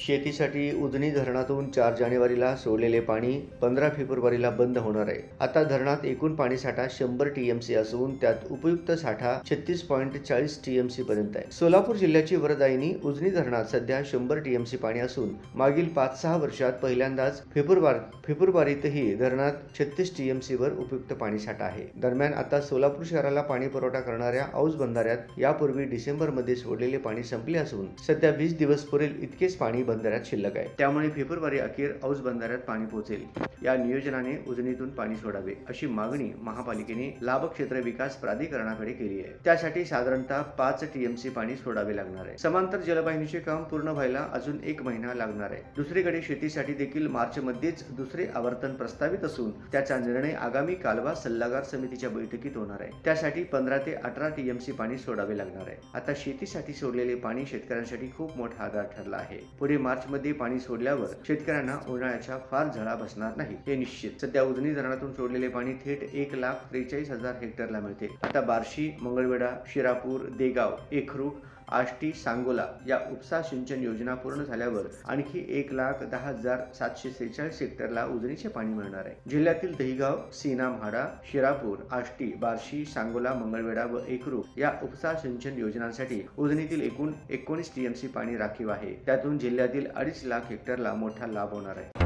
शेतीसाठी उजनी धरणातून 4 जानेवारीला सोडलेले पाणी 15 फेब्रुवारीला बंद होणार आहे। आता धरणात एकूण पाणीसाठा 100 टीएमसी असून त्यात उपयुक्त साठा 36.40 टीएमसी पर्यंत आहे। सोलापूर जिल्ह्याची वरदायिनी उजनी धरणात सध्या 100 टीएमसी पाणी असून मागील 5-6 वर्षात पहिल्यांदाच फेब्रुवारीतही धरणात 36 टीएमसी वर उपयुक्त पाणीसाठा आहे। दरम्यान आता सोलापूर शहराला पाणी पुरवठा करणाऱ्या औज बंधाऱ्यात यापूर्वी डिसेंबरमध्ये सोडलेले पाणी संपले असून सध्या 20 दिवस पुरेल इतकेच पाणी बंधाऱ्यात शिल्लक आहे। त्यामुळे फेब्रुवारी अखेर औज बंधाऱ्यात पाणी पोहोचेल। या नियोजनाने उजनीतून पाणी सोडावे अशी मागणी महापालिकेने लाभक्षेत्र विकास प्राधिकरणाकडे केली आहे। त्यासाठी साधारणतः 5 टीएमसी पाणी सोडावे लागणार आहे। समांतर जलवाहिनीचे काम पूर्ण व्हायला अजून 1 महिना लागणार आहे। दुसरीकडे शेतीसाठी देखील मार्च मध्येच दुसरे आवर्तन प्रस्तावित असून त्याचा निर्णय आगामी कालवा सल्लागार समितीच्या बैठकीत होणार आहे। त्यासाठी 15 ते 18 टीएमसी पाणी सोडावे लागणार आहे। आता शेतीसाठी सोडलेले पाणी शेतकऱ्यांसाठी खूप मोठा आधार ठरला आहे। पुढे मार्च मध्ये पाणी सोडल्यावर शेतकऱ्यांना उन्हाळ्याच्या फार झळा बसणार नाही हे निश्चित। सध्या उजनी धरणातून सोडलेले पाणी थेट 1,43,000 हेक्टरला मिळते। आता बार्शी, मंगळवेढा, शिरापूर, देगाव, एकरूख, आष्टी, सांगोला या उपसा सिंचन योजना पूर्ण झाल्यावर आणखी 1,10,746 हेक्टरला उजनीचे पाणी मिळणार आहे। जिल्ह्यातील दहिगाव, सीना, म्हाडा, शिरापूर, आष्टी, बार्शी, सांगोला, मंगळवेढा व एकरूख या उपसा सिंचन योजनांसाठी उजनीतील एकूण 19 टीएमसी पाणी राखीव आहे। त्यातून जिल्ह्यातील 2.5 लाख हेक्टरला मोठा लाभ होणार आहे।